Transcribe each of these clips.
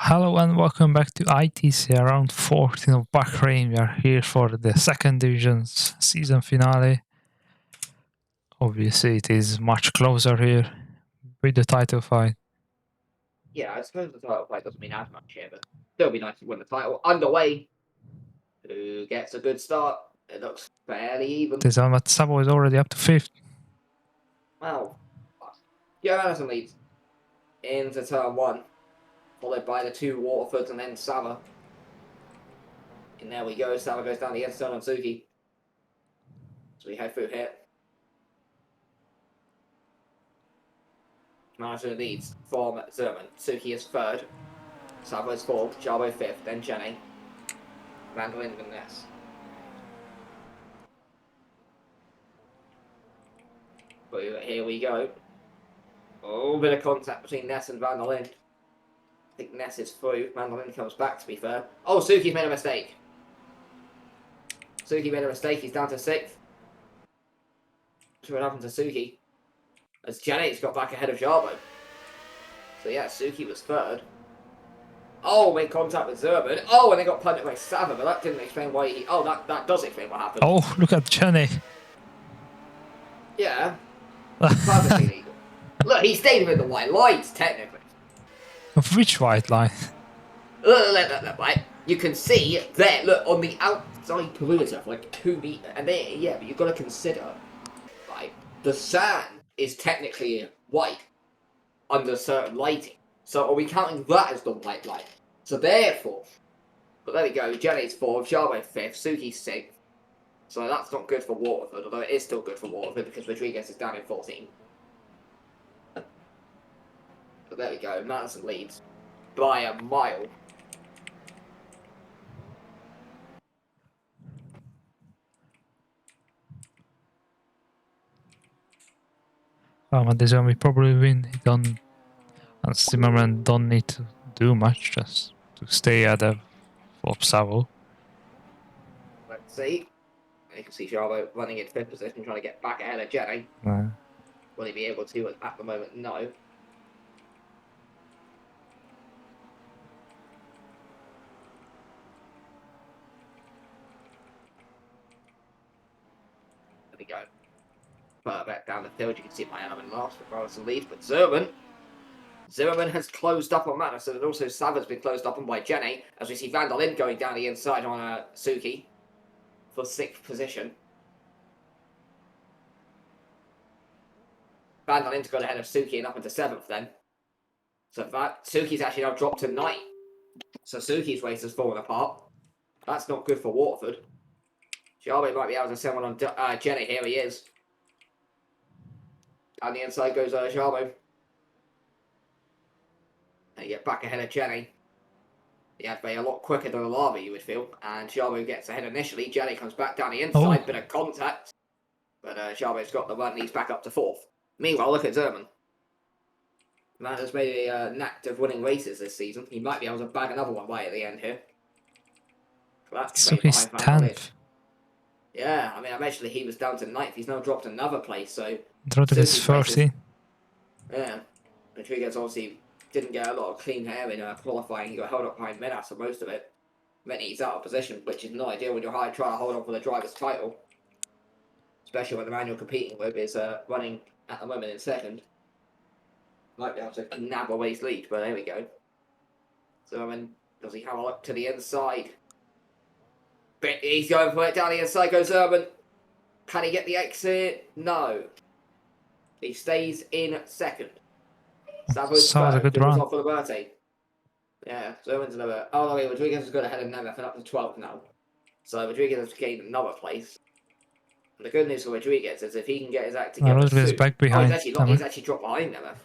Hello and welcome back to ITCL round 14 of Bahrain. We are here for the second division's season finale. Obviously, it is much closer here with the title fight. Yeah, I suppose the title fight doesn't mean as much here, but still be nice to win the title. Underway. Who gets a good start? It looks fairly even. But Sabo is already up to 5th. Well, Madison leads into turn 1, followed by the two Waterfords and then Sava. And there we go. Sava goes down the inside on Suki. So we head through here. Madison leads from Zerman. Suki is 3rd. Sava is 4th. Jabo 5th. Then Jenny. Mandolin and Ness. But here we go. Oh, bit of contact between Ness and Vandalin. I think Ness is through. Mandolin comes back, to be fair. Oh, Suki's made a mistake. Suki made a mistake. He's down to 6th. What happened to Suki? As Janet's got back ahead of Jarbo. So yeah, Suki was 3rd. Oh, made contact with Zerban. Oh, and they got punted by Sava, but that didn't explain why he... Oh, that does explain what happened. Oh, look at Jenny. Yeah. Perfectly legal. Look, he stayed within the white lines, technically. Of which white line? Look, right? You can see there, look, on the outside perimeter, like 2 meters. And there, yeah, but you've got to consider, right, the sand is technically white under certain lighting. So are we counting that as the white light? So therefore, but there we go, Jenny's 4th, Jarbo 5th, Suki's 6th. So that's not good for Waterford, although it is still good for Waterford because Rodriguez is down in 14. But there we go, Madison leads by a mile. But this one we probably win. And Zimmerman don't need to do much, just to stay at the of Savo. Let's see. You can see Jarbo running in 5th position, trying to get back ahead of Jenny. Will he be able to at the moment? No. There we go. Further back down the field, you can see my element last with Robinson leads, but Zimmerman has closed up on Madison, and also Sava's been closed up on by Jenny, as we see Vandalin going down the inside on Suki for 6th position. Vandalin's got ahead of Suki and up into 7th then. So that Suki's actually now dropped to 9th. So Suki's race has fallen apart. That's not good for Waterford. Jarbo might be able to send one on Jenny. Here he is. Down the inside goes Jarbo. And you get back ahead of Jenny. The Advay a lot quicker than the Lava, you would feel. And Jarbo gets ahead initially. Jenny comes back down the inside. Bit of contact. But Jarbo's got the run and he's back up to 4th. Meanwhile, look at Zerman. Man has made a knack of winning races this season. He might be able to bag another one right at the end here. So he's 10th. Yeah, I mean, eventually he was down to 9th. He's now dropped another place, so... Dropped his 30. Yeah. Rodriguez obviously didn't get a lot of clean air in qualifying. He got held up behind Minas for most of it. Then he's out of position, which is not ideal when you're trying to hold on for the driver's title. Especially when the man you're competing with is running at the moment in 2nd. Might be able to nab a race lead, but there we go. So, I mean, does he have a look to the inside? But he's going for it down the inside, goes Urban. Can he get the exit? No. He stays in 2nd. Savo's a good run. For the birthday. Yeah, so Urban's another. Oh, no, Rodriguez has got ahead of Nemeth and up to 12th now. So Rodriguez has gained another place. And the good news for Rodriguez is if he can get his act together. Rodriguez is back behind. He's actually dropped behind Nemeth.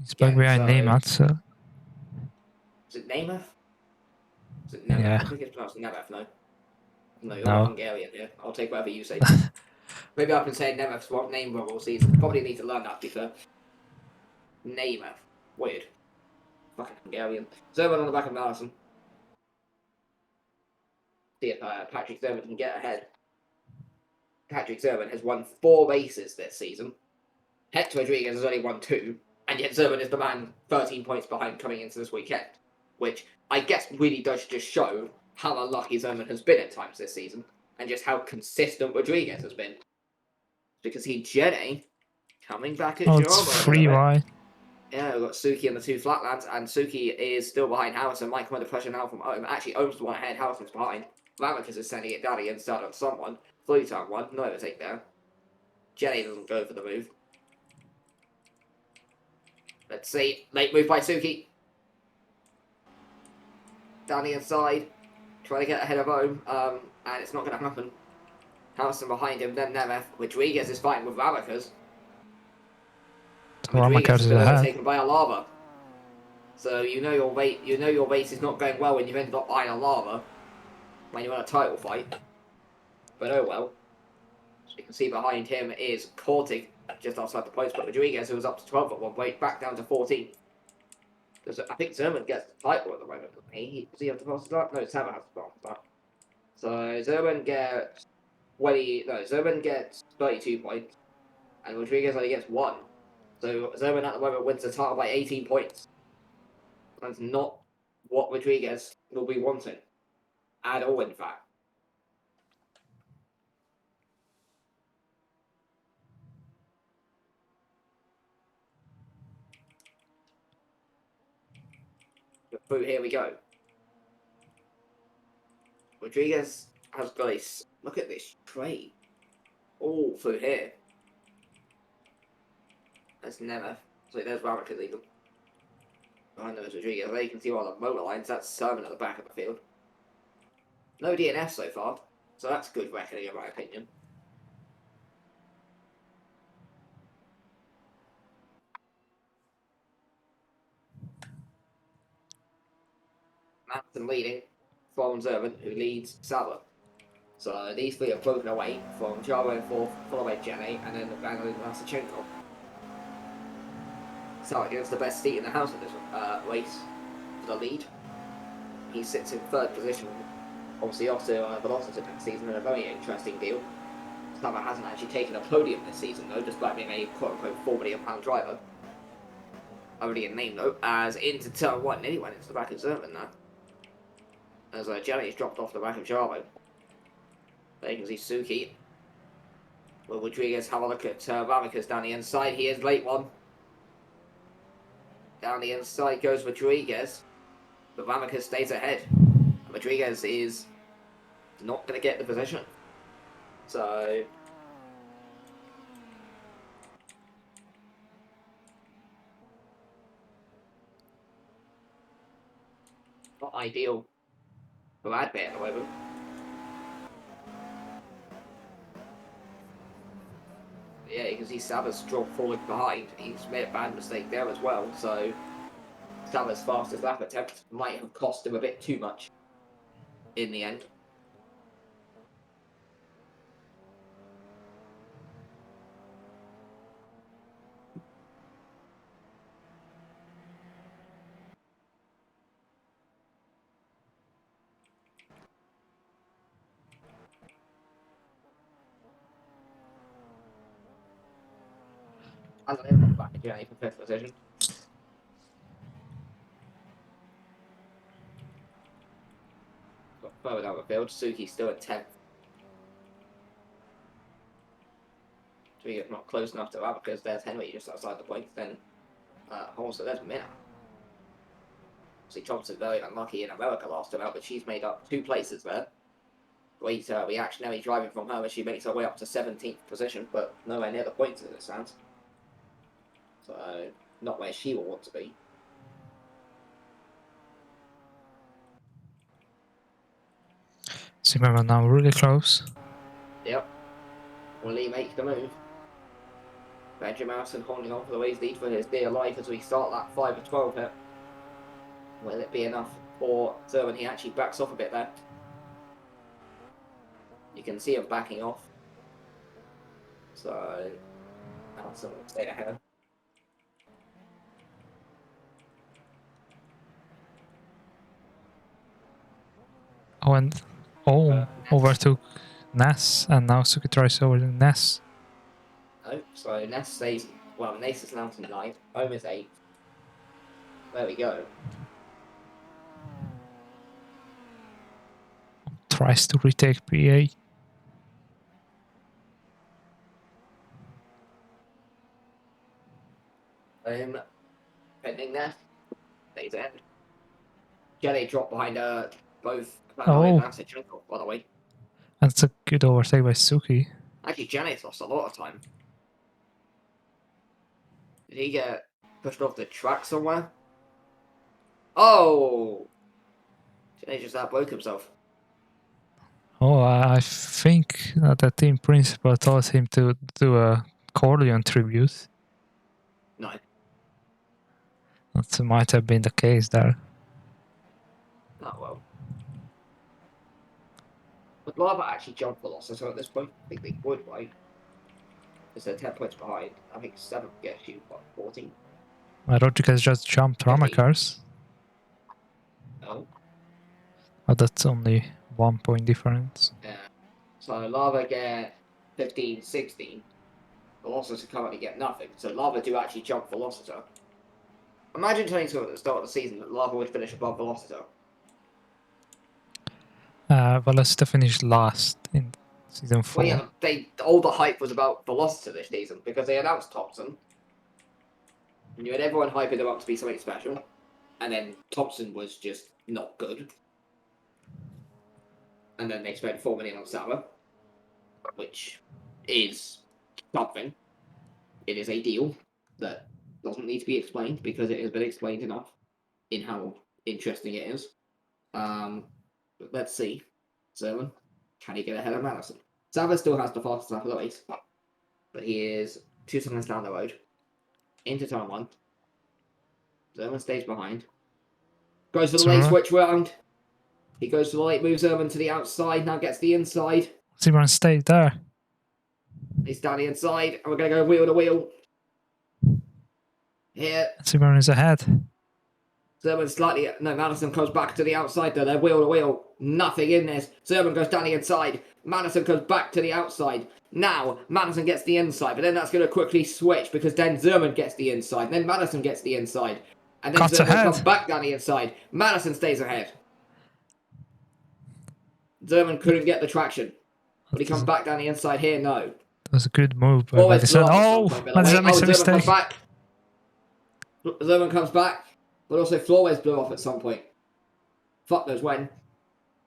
He's back behind Neymar, so... Is it Nemeth? Is it Nemeth? Yeah. I think it's pronounced Nemeth, no? No, you're Hungarian here. I'll take whatever you say. Maybe I've been saying Nemeth's name wrong all season. Probably need to learn that, to be fair. Nemeth. Weird. Fucking Hungarian. Zerman on the back of Madison. See if Patrick Zerman can get ahead. Patrick Zerman has won 4 races this season. Hector Rodriguez has only won 2. And yet Zerman is the man 13 points behind coming into this weekend. which I guess really does just show how unlucky Zerman has been at times this season, and just how consistent Rodriguez has been. Because Jenny coming back at Oh, Jarmo it's 3 wide. Yeah, we've got Suki in the 2 flatlands, and Suki is still behind Harrison. Might come under pressure now from Ohm. Actually, Ohm's the one ahead, Harrison's behind. Lamicus is sending it down again, start on someone. Fully time one, no overtake there. Jenny doesn't go for the move. Let's see. Late move by Suki. Down the inside. Trying to get ahead of Ohm, and it's not going to happen. Harrison behind him, then Nemeth. Rodriguez is fighting with Lamicus. Lamicus is ahead. Overtaken by a lava. So you know your race is not going well when you've ended up behind a lava when you're in a title fight. But oh well. So you can see behind him is Kortig just outside the post, but Rodriguez, who was up to 12 at one point, back down to 14. Because I think Zerman gets the title at the moment, doesn't he? Does he have the fastest start? No, Sava has the fastest start. So Zerman gets 32 points, and Rodriguez only gets 1. So Zerman at the moment wins the title by 18 points. That's not what Rodriguez will be wanting. At all, in fact. But here we go. Rodriguez has got a... Look at this trade. All through here. That's never... So there's Warwick legal. Behind those Rodriguez. There you can see all the motor lines. That's Sermon at the back of the field. No DNF so far. So that's good reckoning in my opinion. Manson leading from Zerman, who leads Sava. So these 3 are broken away from Jaro in 4th, followed by Jenny, and then Vanilin Masachenko. Sava gets the best seat in the house in this race for the lead. He sits in 3rd position, obviously off to Velocity next season in a very interesting deal. Sava hasn't actually taken a podium this season though, despite being a quote-unquote £4 million driver. Already a name though, as into turn 1, nearly went into the back of Zerman now. As Jenny's dropped off the back of Jaro. There you can see Suki. Will Rodriguez have a look at Ramicus down the inside? He is late one. Down the inside goes Rodriguez. But Ramicus stays ahead. Rodriguez is not going to get the position. So... not ideal for Adbit at the moment. Yeah, you can see Sava's dropped forward behind. He's made a bad mistake there as well, so Sava's fastest lap attempt might have cost him a bit too much in the end. As an input back again for 5th position. Got further down the field, Suki's still at 10th. So we get not close enough to that because there's Henry just outside the point, then also there's Minna. See, Thompson very unlucky in America last time out, but she's made up 2 places there. Great reactionary driving from her as she makes her way up to 17th position, but nowhere near the points as it stands. So, not where she will want to be. Zimmerman now really close. Yep. Will he make the move? Benjamin Harrison holding on for the race lead for his dear life as we start that 5 of 12 here. Will it be enough for Zerman? He actually backs off a bit there. You can see him backing off. So, Harrison will stay ahead. Oh, and overtook Ness, and now Suki tries over to Ness. No, so Ness stays. Well, Ness is now to 9th. Ohm is 8th. There we go. tries to retake PA. Pending there. Stays ahead. Jenny dropped behind both Oh. and Masachenko, by the way. That's a good overtake by Suki. Actually, Jenny's lost a lot of time. Did he get pushed off the track somewhere? Oh! Jenny just outbroke himself. Oh, I think that the team principal told him to do a Corleone tribute. No. That might have been the case there. Oh well. Would Lava actually jump Velocity at this point? I think they would, right? Because they're 10 points behind. I think 7 gets you, what, 14? Rodriguez just jumped 15. Ramakars. Oh. But that's only 1 point difference. Yeah. So Lava get 15, 16. Velocity currently get nothing. So Lava do actually jump Velocity. Imagine telling someone at the start of the season that Lava would finish above Velocity. Velocity finished last in season 4. Well, yeah, all the hype was about Velocity this season because they announced Thompson. And you had everyone hyping him up to be something special. And then Thompson was just not good. And then they spent 4 million on Sauer, which is something. It is a deal that doesn't need to be explained because it has been explained enough in how interesting it is. But let's see. Zerman, can he get ahead of Madison? Sauer still has the fastest lap of the race, but he is 2 seconds down the road. Into turn 1. Zerman stays behind. Goes for the late switch round. He goes for the late, moves Zerman to the outside, now gets the inside. Zimmerman stayed there. He's down the inside, and we're going to go wheel to wheel. Here. Zimmerman is ahead. Zerman slightly... No, Madison comes back to the outside, though. They're wheel to wheel. Nothing in this. Zerman goes down the inside. Madison comes back to the outside. Now, Madison gets the inside, but then that's going to quickly switch because then Zerman gets the inside. Then Madison gets the inside. And then Cuts Zerman ahead. comes back down the inside. Madison stays ahead. Zerman couldn't get the traction. But he comes back down the inside here, no. That was a good move by Always Madison. blow up Oh, at some point, by the way. Madison makes a Zerman mistake. comes back. Zerman comes back. But also Flores blew off at some point. Fuck knows when.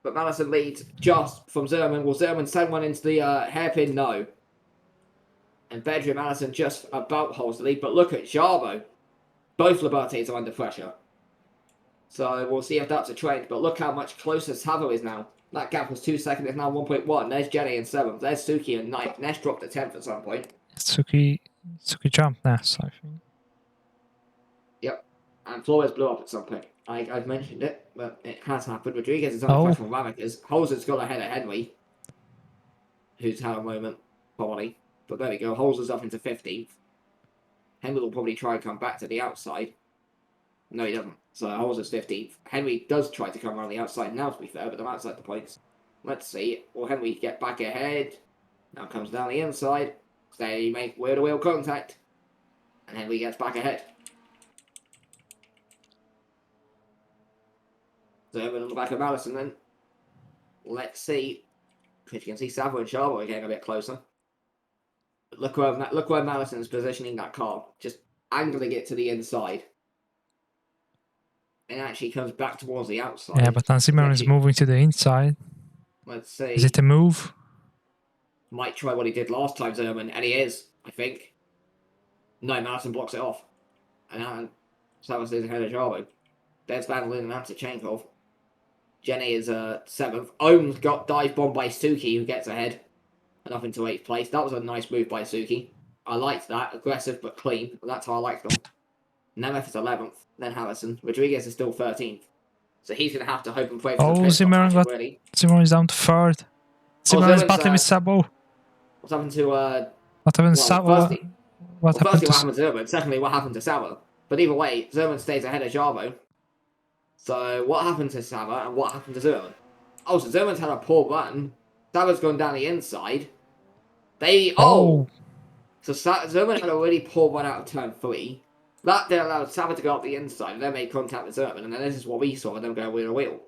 But Madison leads just from Zerman. Will Zerman send one into the hairpin? No. And Bedry and Madison just about holds the lead. But look at Jarbo. Both Libertés are under pressure. So we'll see if that's a trend. But look how much closer Savo is now. That gap was 2 seconds. It's now 1.1. There's Jenny in 7th. There's Suki in 9th. Nesh dropped to 10th at some point. Suki jumped Ness, I think. Yep. And Flores blew up at some point. I've mentioned it, but it has happened. Rodriguez is under pressure from Ramekers. Holzer's got ahead of Henry, who's had a moment, probably. But there we go. Holzer's up into 15th. Henry will probably try and come back to the outside. No, he doesn't. So Holzer's 15th. Henry does try to come around the outside now, to be fair, but they're outside the points. Let's see. Will Henry get back ahead? Now comes down the inside. They make wheel-to-wheel contact. And Henry gets back ahead. Zerman on the back of Madison then. Let's see. Because you can see Savo and Charlotte are getting a bit closer. But look where Madison's positioning that car. Just angling it to the inside. And actually comes back towards the outside. Yeah, but now Zimmerman is moving to the inside. Let's see. Is it a move? Might try what he did last time, Zerman. And he is, I think. No, Madison blocks it off. And Savo stays ahead of Jarbo. There's Van Lin and Antichenkov. Jenny is 7th. Ohm's got dive bomb by Suki, who gets ahead. And up into 8th place. That was a nice move by Suki. I liked that. Aggressive but clean. That's how I like them. Nemeth is 11th. Then Harrison. Rodriguez is still 13th. So he's going to have to hope and pray for the Zimmerman got... really. Zimmerman is down to 3rd. Zimmerman is battling with Sabo. What's happened to... what happened to Sabo? Firstly, what happened to Zerman? Secondly, what happened to Sabo? But either way, Zerman stays ahead of Jarbo. So, what happened to Sava and what happened to Zerman? Oh, so Zerman's had a poor run. Sava's gone down the inside. So, Zerman had a really poor run out of turn 3. That then allowed Sava to go up the inside and then made contact with Zerman. And then this is what we saw, and them go wheel to wheel.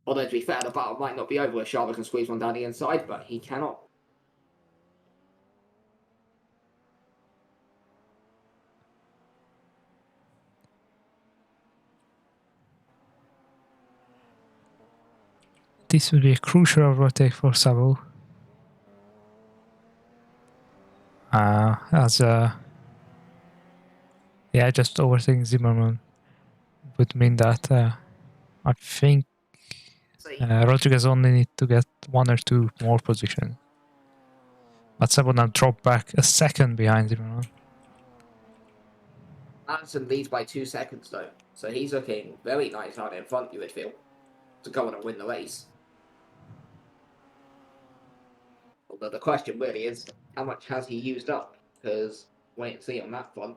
Although, to be fair, the battle might not be over if Sharma can squeeze one down the inside, but he cannot. This will be a crucial overtake for Sabo. Yeah, just overtaking Zimmerman would mean that I think Rodriguez only need to get 1 or 2 more positions. But Sabo now dropped back a second behind Zimmerman. Anderson leads by 2 seconds though, so he's looking very nice out in front, you would feel, to go on and win the race. Although the question really is, how much has he used up? Because wait and see on that front.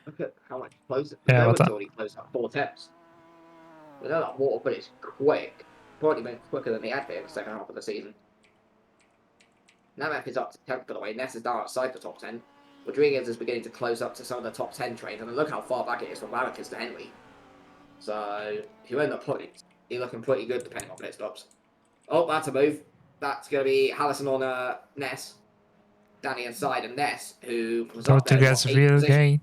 Look at how much closer. Yeah, Zerman's but already closed up 4 temps. We know that Waterford is quick. Probably been quicker than they had been in the second half of the season. Nameth is up to 10th, by the way. Ness is down outside the top 10. Rodriguez is beginning to close up to some of the top 10 trains, and look how far back it is from Maracas to Henry. So, if you win the points, you're looking pretty good depending on pit stops. Oh, that's a move. That's going to be Harrison on Ness. Down the inside, and Ness, who was up there. Rodriguez will gain.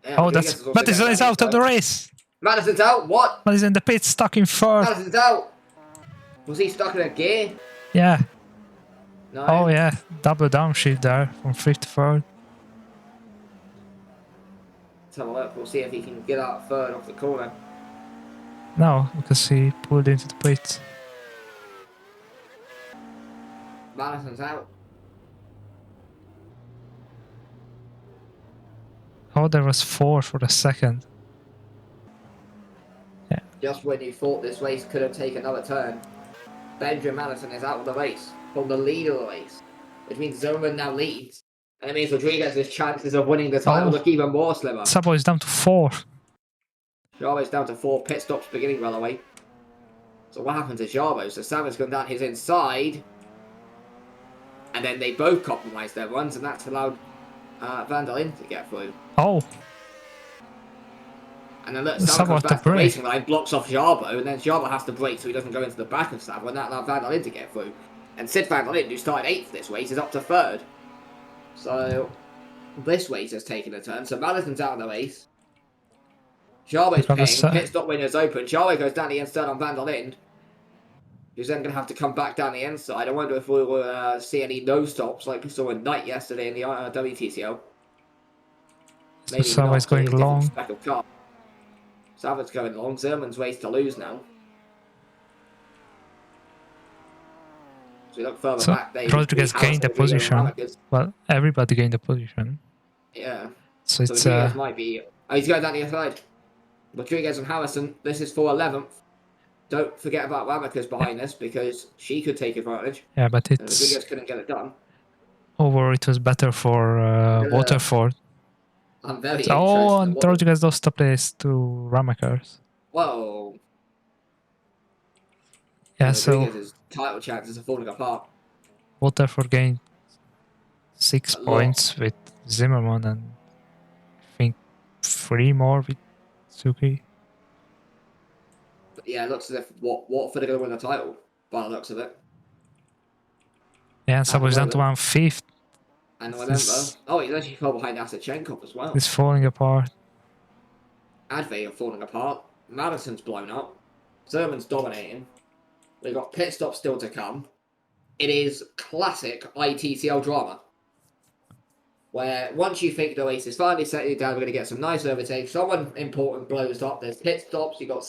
Yeah, Oh, Rodriguez that's is also Madison going is down out of the race. Madison's out. What? Madison in the pit, stuck in 3rd. Madison's out. Was he stuck in a gear? Yeah. No. Oh yeah, double downshift there from 5th to 3rd. Let's have a look. We'll see if he can get out 3rd off the corner. No, because he pulled into the pits. Madison's out. Oh, there was 4 for the second. Yeah. Just when you thought this race could have taken another turn, Benjamin Madison is out of the race from the lead of the race, which means Zimmerman now leads, and it means Rodriguez's chances of winning the title look even more slimmer. Sabo is down to 4. Jarbo's down to 4 pit stops beginning, by the way. So what happened to Jarbo? So Sam's gone down his inside, and then they both compromised their runs, and that's allowed Van der Linde to get through. Oh. And then look, Sam comes back to the racing line, blocks off Jarbo, and then Jarbo has to brake so he doesn't go into the back of Sam, and that allowed Van der Linde to get through. And Sid Van der Linde, who started 8th this race, is up to 3rd. So this race has taken a turn. So Madison's out of the race. Jarbo's paying, pit stop windows open. Jarbo goes down the inside on Van der Linde, who's then going to have to come back down the inside. I wonder if we will see any no stops like we saw in Knight yesterday in the WTCL. Maybe so not, going long. Savard's going long. Zerman's race to lose now. So we look further back. Rodriguez gained the position. Well, everybody gained the position. Yeah. So it's Rodriguez might be. Oh, he's going down the other side. Rodriguez and Harrison. This is for 11th. Don't forget about Ramakas behind this because she could take advantage. Yeah, but it's. Rodriguez couldn't get it done. Overall, it was better for Waterford. I'm very interested. Oh, and Rodriguez lost the place to Ramakas. Whoa. Yeah, so. Rodriguez's title chances are falling apart. Waterford gained 6 points with Zimmerman and I think 3 more with Suki. But yeah, it looks as if Watford are going to win the title by the looks of it. Yeah, and Sabo's down to 1/5. And remember, he's actually fell behind Asachenkov as well. It's falling apart. Advey are falling apart. Madison's blown up. Zerman's dominating. We've got pit stops still to come. It is classic ITCL drama. Where once you think the race is finally settling down, we're going to get some nice overtakes. Someone important blows up. There's pit stops. You've got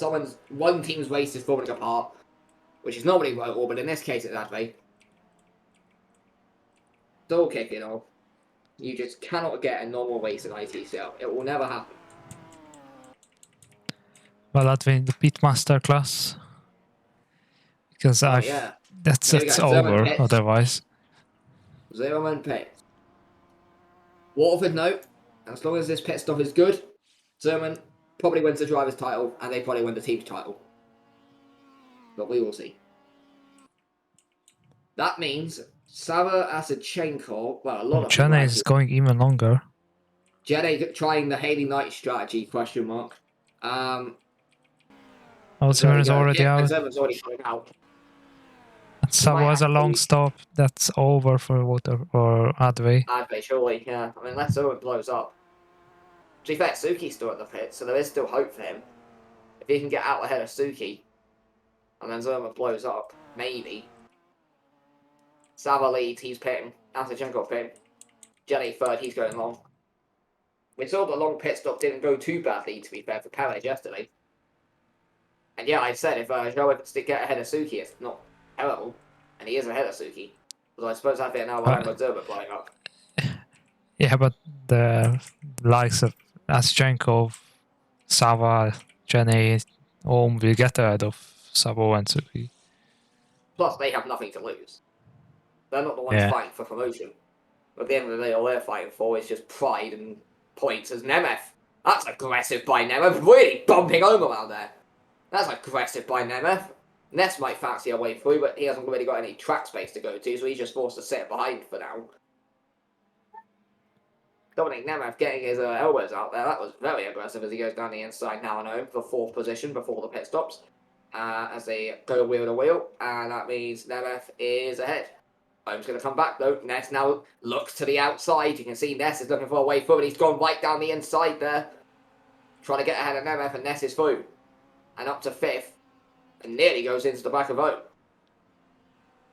one team's race is falling apart. Which is normally Rotor, but in this case it's Advey. Still kicking off. You just cannot get a normal race in ITCL. It will never happen. Well, Advey in the pit master class. Because that's over otherwise. Zimmerman pit. Waterford note, as long as this pit stop is good, Zimmerman probably wins the driver's title and they probably win the team's title. But we will see. That means Sava Asachenko, well, a lot of Jenny is going even longer. Jenny trying the Haley Knight strategy, question mark. Alzheimer is already Yeah, out. Zerman's already coming out. And Sabo has a long stop. That's over for Water or Adway. Adway, surely, yeah. I mean, unless Zerman blows up. To be fair, Suki's still at the pit, so there is still hope for him. If he can get out ahead of Suki, and then Zerman blows up, maybe. Sava leads, he's pitting. Asachenko pitting. Jelly third, he's going long. We saw the long pit stop didn't go too badly, to be fair, for Perez yesterday. And yeah, I said if Joe can get ahead of Suki, it's not terrible. And he is ahead of Suki. But I suppose I think now we're having Zerman blowing up. Yeah, but the likes of Aschenkov, Sava, Jenny, Ohm will get ahead of Sabo and Suki. Plus, they have nothing to lose. They're not the ones fighting for promotion. At the end of the day, all they're fighting for is just pride and points as Nemeth. That's aggressive by Nemeth. Really bumping home around there. That's aggressive by Nemeth. Ness might fancy a way through, but he hasn't really got any track space to go to, so he's just forced to sit behind for now. Dominic Nemeth getting his elbows out there. That was very aggressive as he goes down the inside now and home for fourth position before the pit stops. As they go wheel to wheel, and that means Nemeth is ahead. Holmes going to come back though. Ness now looks to the outside. You can see Ness is looking for a way through, and he's gone right down the inside there. Trying to get ahead of Nemeth, and Ness is through. And up to fifth. And nearly goes into the back of Ohm.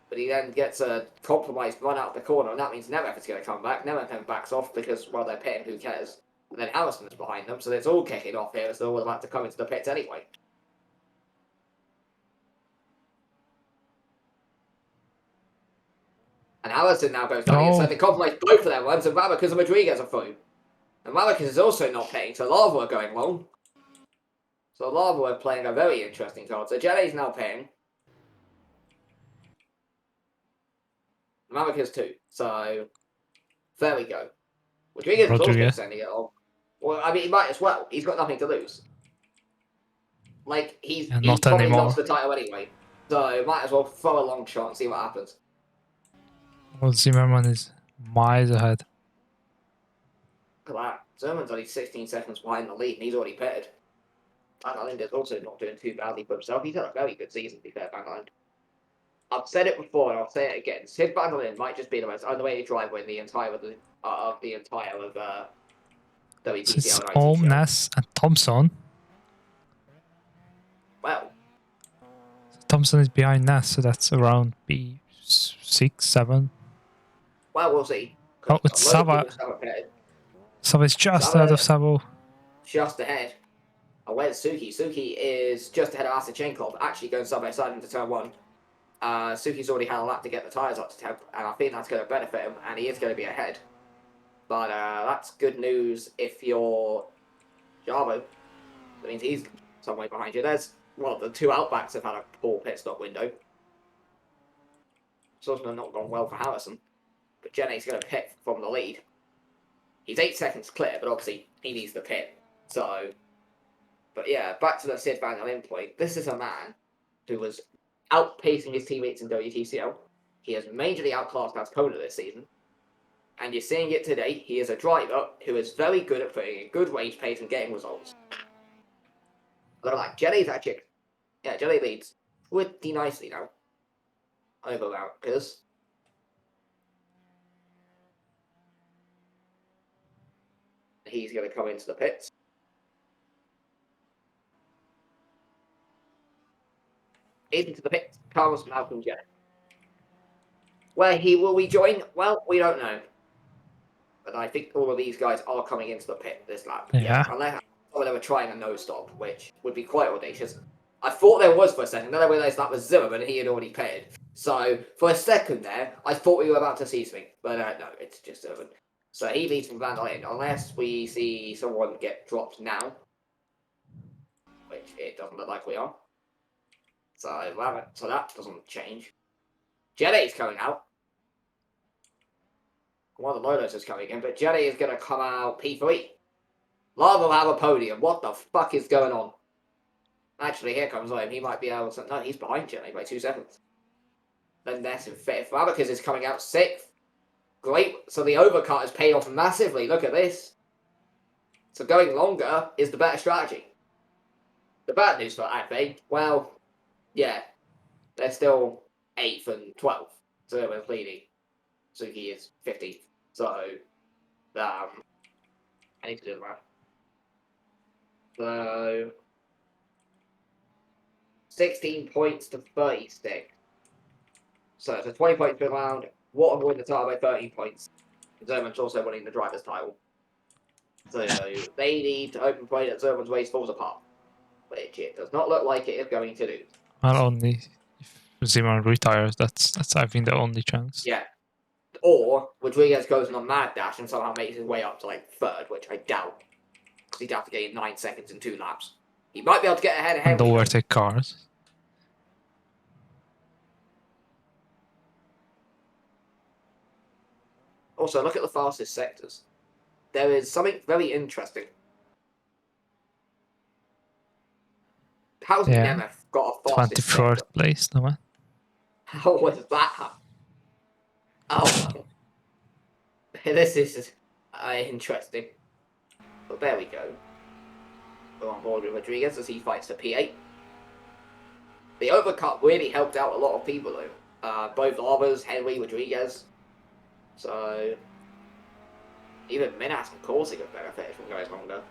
But he then gets a compromised run out the corner, and that means Nemeth is going to come back. Nemeth then backs off because, well, they're pitting, who cares? And then Harrison is behind them, so it's all kicking off here as they're all about to come into the pits anyway. And Allison now goes down the inside. They compromise both of their runs, and Ramacus and Rodriguez are through. And Ramacus is also not paying, so Lava are going long. So Lava are playing a very interesting card. So Jelly's now paying. Ramacus too. So there we go. Rodriguez is also sending it on. Well, I mean, he might as well. He's got nothing to lose. Like, he's probably lost the title anyway. So might as well throw a long shot and see what happens. Well, Zimmerman is miles ahead. Look at that. Zimmerman's only 16 seconds behind the lead, and he's already pitted. Van Linder's also not doing too badly for himself. He's had a very good season, to be fair, Van Lind. I've said it before, and I'll say it again. Sid Van Lind might just be the most underrated driver in the entire of WTCL It's Ohm, Ness, and Thompson. Well, Thompson is behind Ness, so that's around B6, 7. Well, we'll see. Oh, it's Sava. Sava is just ahead of Sabo. Just ahead. And where's Suki? Suki is just ahead of Asachenkov, actually going side by side into turn 1. Suki's already had a lap to get the tyres up to temp, and I think that's going to benefit him, and he is going to be ahead. But that's good news if you're Javo. That means he's some way behind you. There's, well, the two outbacks have had a poor pit stop window. It's also not gone well for Harrison. But Jenny's going to pit from the lead. He's 8 seconds clear, but obviously he needs the pit. So, but yeah, back to the Sid Van Lind point. This is a man who was outpacing his teammates in WTCL. He has majorly outclassed Ascona this season. And you're seeing it today. He is a driver who is very good at putting in good range pace and getting results. Look at that. Jelly's actually... Yeah, Jelly leads pretty nicely now. Over Ramacus. He's going to come into the pits. Into the pits comes Malcolm Jelly. Where he will rejoin? Well, we don't know. But I think all of these guys are coming into the pit this lap. Yeah. Unless they were trying a no-stop, which would be quite audacious. I thought there was for a second, then I realised that was Zimmerman and he had already pitted. So, for a second there, I thought we were about to see something. But no, it's just Zimmerman. So he leads from Van der Lind, unless we see someone get dropped now. Which it doesn't look like we are. So that doesn't change. Jelly's coming out. One of the Lolos is coming in, but Jelly is going to come out P3. Lava will have a podium. What the fuck is going on? Actually, here comes Ohm. He might be able to... No, he's behind Jelly by 2 seconds. Then Ness in 5th. Ramacus is coming out 6th. Great. So the overcut has paid off massively. Look at this. So going longer is the better strategy. The bad news for Adve, well, yeah, they're still 8th and 12th. Zerman's leading. Suzuki is 15th. So, I need to do the math. So, 16 points to 36. So it's a 20 points per round. Water win the title by 13 points. Zerman's also winning the driver's title. So they need to open play that Zerman's race falls apart. Which it does not look like it is going to do. Well, only if Zimmerman retires, that's I think the only chance. Yeah. Or Rodriguez goes on a mad dash and somehow makes his way up to like 3rd, which I doubt. Because he'd have to gain 9 seconds in 2 laps. He might be able to get ahead of And Henry. overtake cars. Also, look at the fastest sectors. There is something very interesting. How's Nemeth got a fastest 23rd sector? place, no man. How was that happen? Oh, this is interesting. But there we go. We're on board with Rodriguez as he fights for P8. The overcut really helped out a lot of people though. Both Lavas, Henry, Rodriguez. So even Minas and Corsi could benefit from going longer.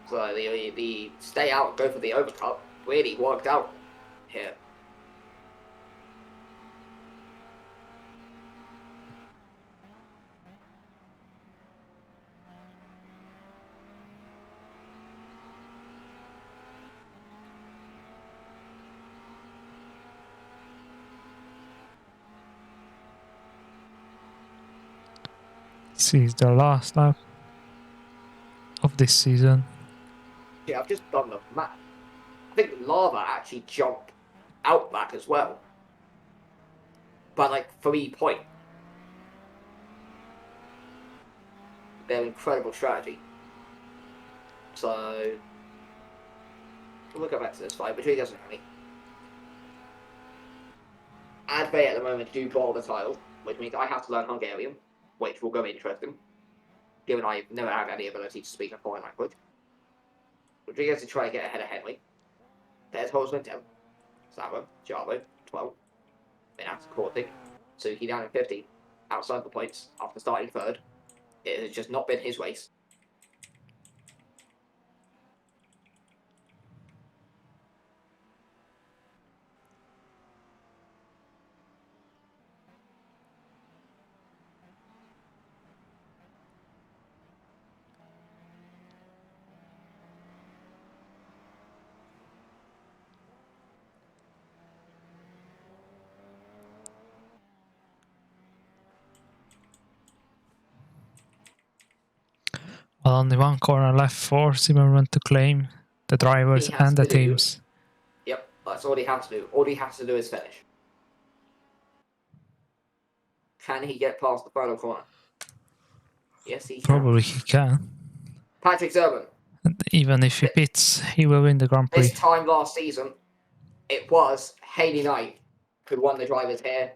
So the stay out and go for the overcut really worked out here. This is the last lap of this season. Yeah, I've just done the math. I think Lava actually jumped out back as well. By like 3 points. They're incredible strategy. So we'll go back to this fight, but he doesn't have any. Adve at the moment do bottle the title, which means I have to learn Hungarian, which will go interesting, given I've never had any ability to speak a foreign language. Rodriguez to try to get ahead of Henry. There's Holzman 10. Sabo, Javo, 12. Minas, Kortik, Suki down in 50. Outside the points after starting 3rd. It has just not been his race. Well, only one corner left for Zimmerman to claim the drivers and the teams. Yep, that's all he has to do. All he has to do is finish. Can he get past the final corner? Yes, he can. Probably he can. Patrick Zerman. And even if he pits, he will win the Grand Prix. This time last season, it was Haley Knight who won the drivers here.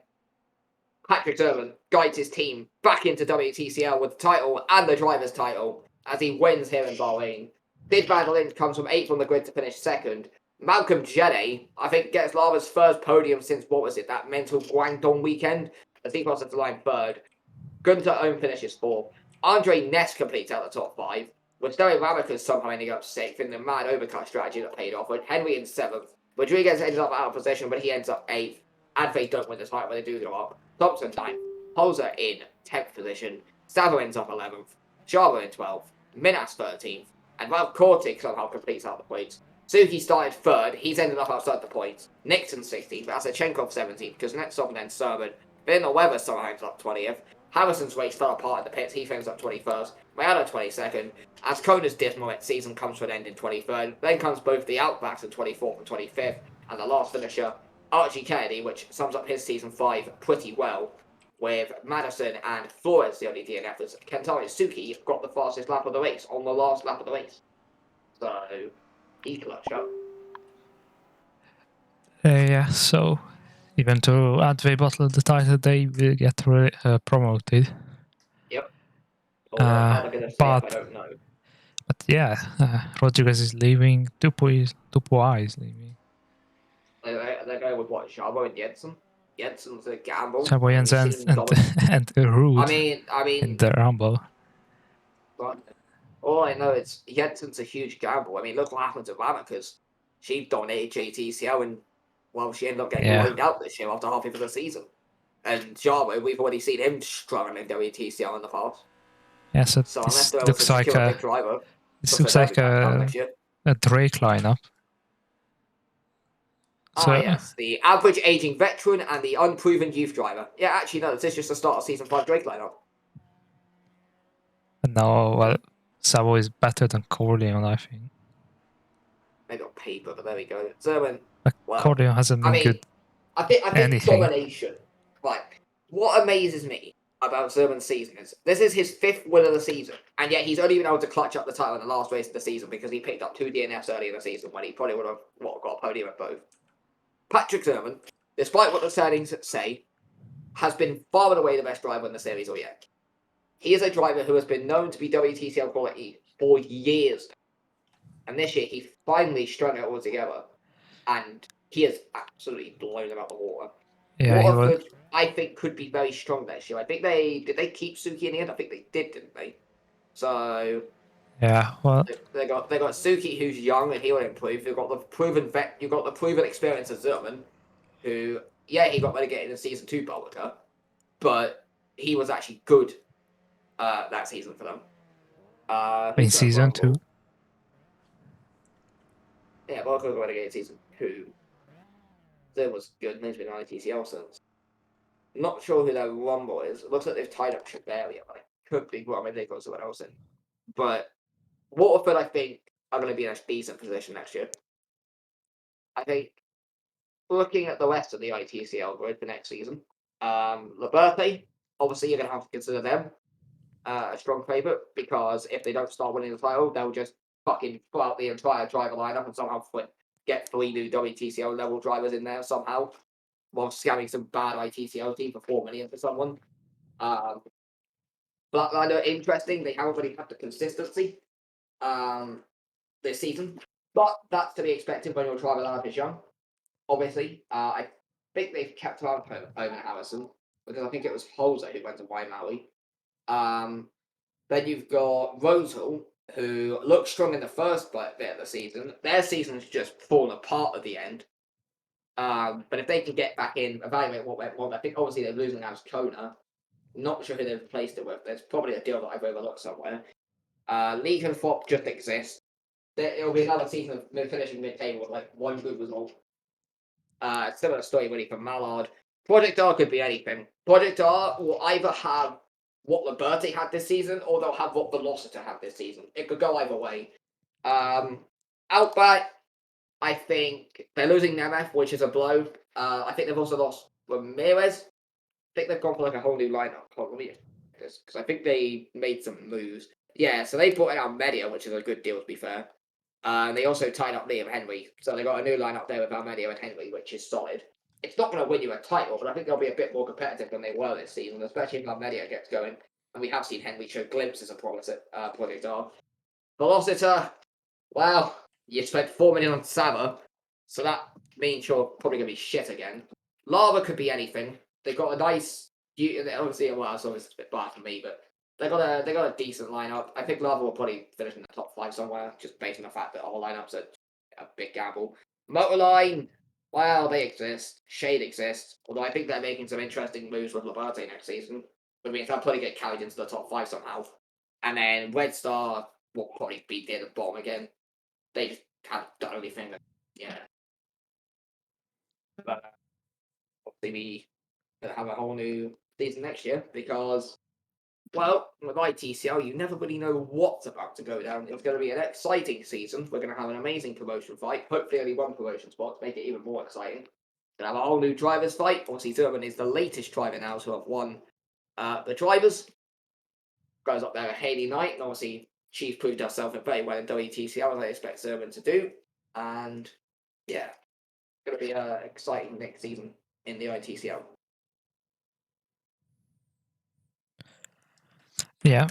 Patrick Zerman guides his team back into WTCL with the title and the driver's title as he wins here in Bahrain. Sid Van der Linde comes from 8th on the grid to finish 2nd. Malcolm Jenne, I think, gets Lava's first podium since, what was it, that mental Guangdong weekend, as he crosses the line 3rd. Gunther Ohm finishes 4th. Andre Ness completes out the top 5, with Sterling Ramicus somehow ending up 6th in the mad overcut strategy that paid off, with Henry in 7th. Rodriguez ends up out of position, but he ends up 8th. Adve don't win the title, but they do go up. Thompson 9th. Holzer in 10th position. Savo ends up 11th. Sharma in 12th. Minas 13th. And Ralph Kortik somehow completes out the points. Suki started 3rd. He's ended up outside the points. Nixon 16th. Asachenkov 17th. Kuznetsov then Sermon. Then the Weather somehow ends up 20th. Harrison's race fell apart in the pits. He ends up 21st. Mayada 22nd. As Kona's dismal season comes to an end in 23rd. Then comes both the Outbacks in 24th and 25th. And the last finisher, Archie Kennedy, which sums up his season 5 pretty well, with Madison and Flores the only DNFers. Kentaro Suki got the fastest lap of the race on the last lap of the race. So, he clutched up. Yeah, so even though Adve bottled the title, they will get promoted. Yep. How they're going to say but I don't know. But yeah, Rodriguez is leaving. Dupuis is leaving. They're going with what, Jabo and Jensen? Jensen's a gamble. Sabo I mean, Jensen he's seen and Rude I mean, in the Rumble. but all I know is Jensen's a huge gamble. I mean, look what happened to Vanna, because she dominated JTCL and, well, she ended up getting Yeah. loaned out this year after half of the season. And Jabo, we've already seen him struggle in WTCL in the past. Yeah, so So unless this they're able to looks like secure a big driver, this looks looks they'll like be back down next year. a Drake lineup. So Yes, the average aging veteran and the unproven youth driver. Yeah, actually, no, this is just the start of season 5 Drake lineup. now, well, Sabo is better than Corleone, I think. Maybe on paper, but there we go. Zerman, But well, Corleone hasn't I been mean, good. I think Anything. domination. Right. What amazes me about Zerman's season is this is his 5th win of the season, and yet he's only been able to clutch up the title in the last race of the season because he picked up 2 DNFs early in the season when he probably would have got a podium at both. Patrick Zerman, despite what the standings say, has been far and away the best driver in the series all yet. He is a driver who has been known to be WTCL quality for years. And this year, he finally strung it all together. And he has absolutely blown them out the water. Yeah, he was. Waterford, I think, could be very strong this year. I think did they keep Suki in the end? I think they did, didn't they? So Yeah, well, they got Suki, who's young and he will improve. You've got the proven experience of Zerman, who he got relegated in season 2 Bolliger, but he was actually good that season for them. in season 2. Yeah, Bolliger got relegated season 2. There was good, and he's been on ITCL since. Not sure who their Rumble is. It looks like they've tied up Chevalier, but I could be wrong. Maybe they got someone else in. But Waterford, I think, are going to be in a decent position next year. I think, looking at the rest of the ITCL grid for next season, Liberté, obviously you're going to have to consider them a strong favourite, because if they don't start winning the title, they'll just fucking pull out the entire driver lineup and somehow get 3 new WTCL level drivers in there somehow, while scamming some bad ITCL team for 4 million for someone. Blackliner, interesting. They haven't really had the consistency this season, but that's to be expected when your driver lineup is young. Obviously, I think they've kept on Owen Harrison, because I think it was Holzer who went to Waimaui. Then you've got Rosal, who looked strong in the first bit of the season. Their season's just fallen apart at the end. But if they can get back in, evaluate what went wrong, I think obviously they're losing now to Kona. Not sure who they've replaced it with. There's probably a deal that I've overlooked somewhere. Legion Flop just exists. It'll be another season of finishing mid-table with like 1 good result. Similar story really for Mallard. Project R could be anything. Project R will either have what Liberty had this season, or they'll have what Velocita had this season. It could go either way. Outback, I think they're losing Nemeth, which is a blow. I think they've also lost Ramirez. I think they've gone for like a whole new lineup. Because I think they made some moves. Yeah, so they brought in Almedia, which is a good deal to be fair. And they also tied up Liam Henry. So they got a new lineup there with Almedia and Henry, which is solid. It's not going to win you a title, but I think they'll be a bit more competitive than they were this season, especially if Almedia gets going. And we have seen Henry show glimpses of promise at Project R. Velocita, well, you spent 4 million on Sava, so that means you're probably going to be shit again. Lava could be anything. They've got a nice, obviously, well, it's always a bit bad for me, but they got a decent lineup. I think Lava will probably finish in the top 5 somewhere, just based on the fact that all lineups are a big gamble. Motorline, well, they exist. Shade exists, although I think they're making some interesting moves with Liberté next season, which means they'll probably get carried into the top 5 somehow. And then Red Star will probably be near the bottom again. They just have the only thing that, yeah. But obviously we have a whole new season next year, because, well, with ITCL, you never really know what's about to go down. It's going to be an exciting season. We're going to have an amazing promotion fight. Hopefully only 1 promotion spot to make it even more exciting. We're going to have a whole new drivers fight. Obviously, Zerman is the latest driver now to have won the drivers. Goes up there with Haley Knight, and obviously she's proved herself very well in WTCL, as I expect Zerman to do. And yeah, it's going to be an exciting next season in the ITCL. Yeah.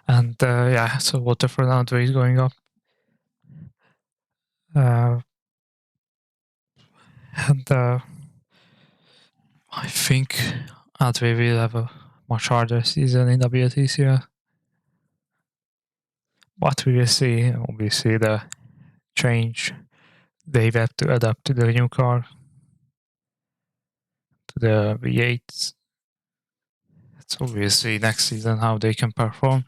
And yeah, so Waterford and Adway is going up. And I think Adway will have a much harder season in WTCL. But we will see, obviously, the change. They have to adapt to the new car, to the V8s. So we'll see next season how they can perform.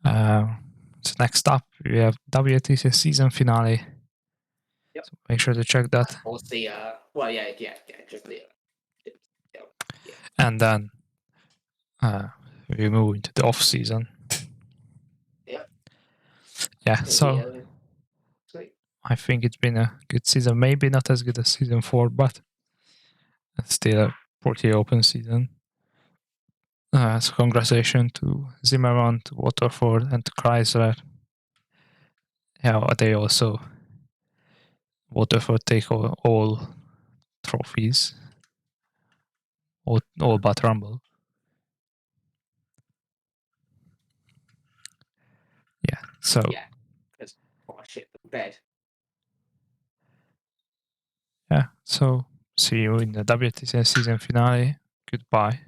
So next up, we have WTCL season finale. Yep. So make sure to check that. Of course, the well, yeah, just the And then we move into the off season. Yep. Yeah, so sweet. I think it's been a good season. Maybe not as good as season 4, but still a pretty open season. So congratulations to Zimmerman, to Waterford, and to Chrysler. Yeah, they also Waterford take all trophies, all but Rumble. Yeah, so Yeah, because shit the bed. yeah, so see you in the WTCL season finale. Goodbye.